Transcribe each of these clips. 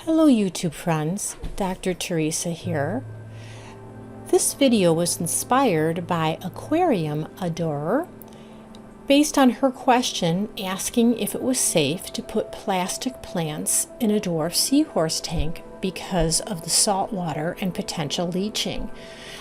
Hello YouTube friends, Dr. Teresa here. This video was inspired by Aquarium adorer based on her question asking if it was safe to put plastic plants in a dwarf seahorse tank because of the salt water and potential leaching.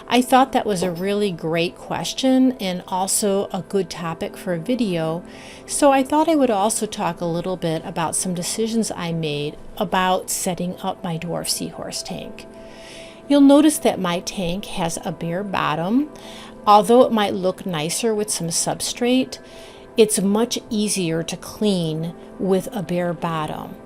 I thought that was a really great question and also a good topic for a video, so I thought I would also talk a little bit about some decisions I made about setting up my dwarf seahorse tank. You'll notice that my tank has a bare bottom. Although it might look nicer with some substrate, it's much easier to clean with a bare bottom.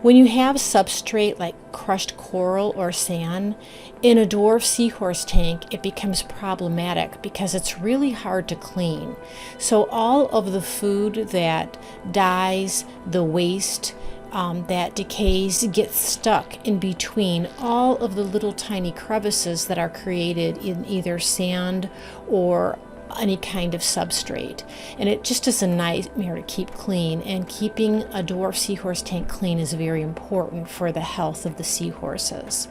When you have substrate like crushed coral or sand, in a dwarf seahorse tank it becomes problematic because it's really hard to clean. So all of the food that dies, the waste that decays gets stuck in between all of the little tiny crevices that are created in either sand or any kind of substrate, and it just is a nightmare to keep clean, and keeping a dwarf seahorse tank clean is very important for the health of the seahorses.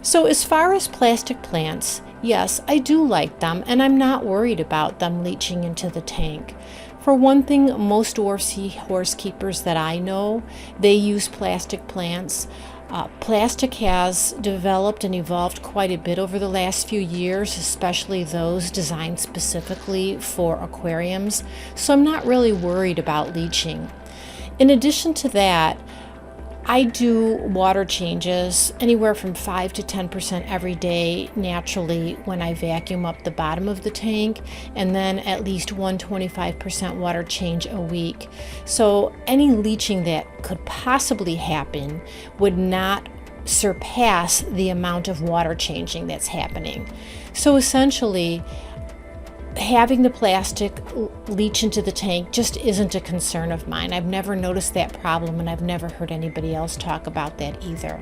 So as far as plastic plants, yes, I do like them, and I'm not worried about them leaching into the tank. For one thing, most dwarf seahorse keepers that I know, they use plastic plants. Plastic has developed and evolved quite a bit over the last few years, especially those designed specifically for aquariums, so I'm not really worried about leaching. In addition to that, I do water changes anywhere from 5 to 10% every day naturally when I vacuum up the bottom of the tank, and then at least 125% water change a week. So any leaching that could possibly happen would not surpass the amount of water changing that's happening. So essentially, having the plastic leach into the tank just isn't a concern of mine. I've never noticed that problem, and I've never heard anybody else talk about that either.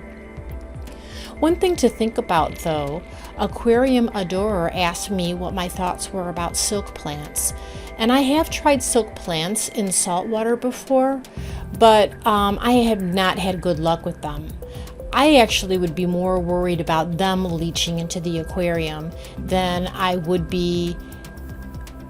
One thing to think about though, Aquarium adorer asked me what my thoughts were about silk plants. And I have tried silk plants in salt water before, but I have not had good luck with them. I actually would be more worried about them leaching into the aquarium than I would be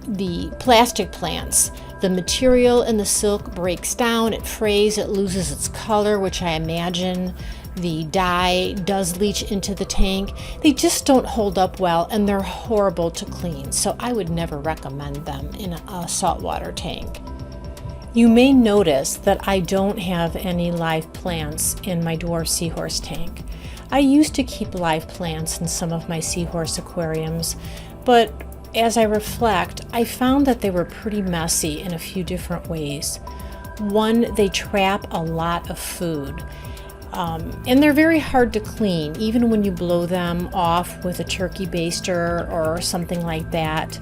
the plastic plants. The material in the silk breaks down, it frays, it loses its color, which I imagine the dye does leach into the tank. They just don't hold up well, and they're horrible to clean, so I would never recommend them in a saltwater tank. You may notice that I don't have any live plants in my dwarf seahorse tank. I used to keep live plants in some of my seahorse aquariums, but as I reflect, I found that they were pretty messy in a few different ways. One, they trap a lot of food, and they're very hard to clean. Even when you blow them off with a turkey baster or something like that,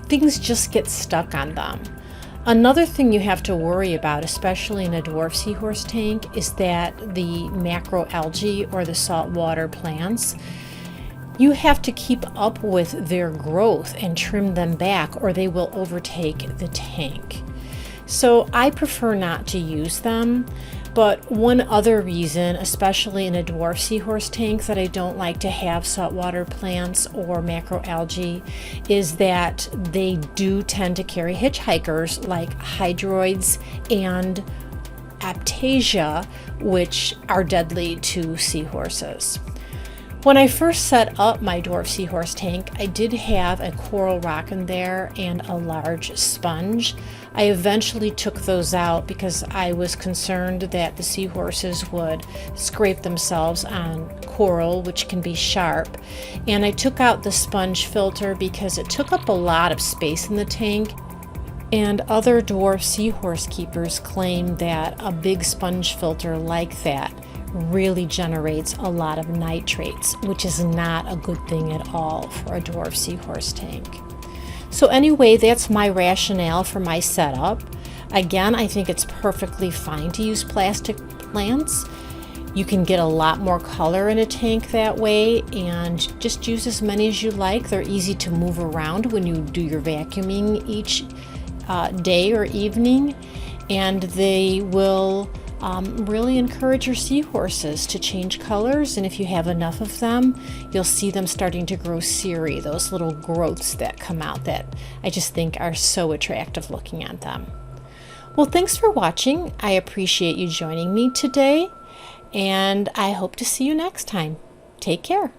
things just get stuck on them. Another thing you have to worry about, especially in a dwarf seahorse tank, is that the macroalgae or the saltwater plants, you have to keep up with their growth and trim them back, or they will overtake the tank. So I prefer not to use them. But one other reason, especially in a dwarf seahorse tank, that I don't like to have saltwater plants or macroalgae is that they do tend to carry hitchhikers like hydroids and aptasia, which are deadly to seahorses. When I first set up my dwarf seahorse tank, I did have a coral rock in there and a large sponge. I eventually took those out because I was concerned that the seahorses would scrape themselves on coral, which can be sharp. And I took out the sponge filter because it took up a lot of space in the tank. And other dwarf seahorse keepers claim that a big sponge filter like that really generates a lot of nitrates, which is not a good thing at all for a dwarf seahorse tank. So anyway, that's my rationale for my setup. Again, I think it's perfectly fine to use plastic plants. You can get a lot more color in a tank that way, and just use as many as you like. They're easy to move around when you do your vacuuming each day or evening, and they will Really encourage your seahorses to change colors, and if you have enough of them, you'll see them starting to grow cirri, those little growths that come out that I just think are so attractive looking at them. Well, thanks for watching. I appreciate you joining me today, and I hope to see you next time. Take care.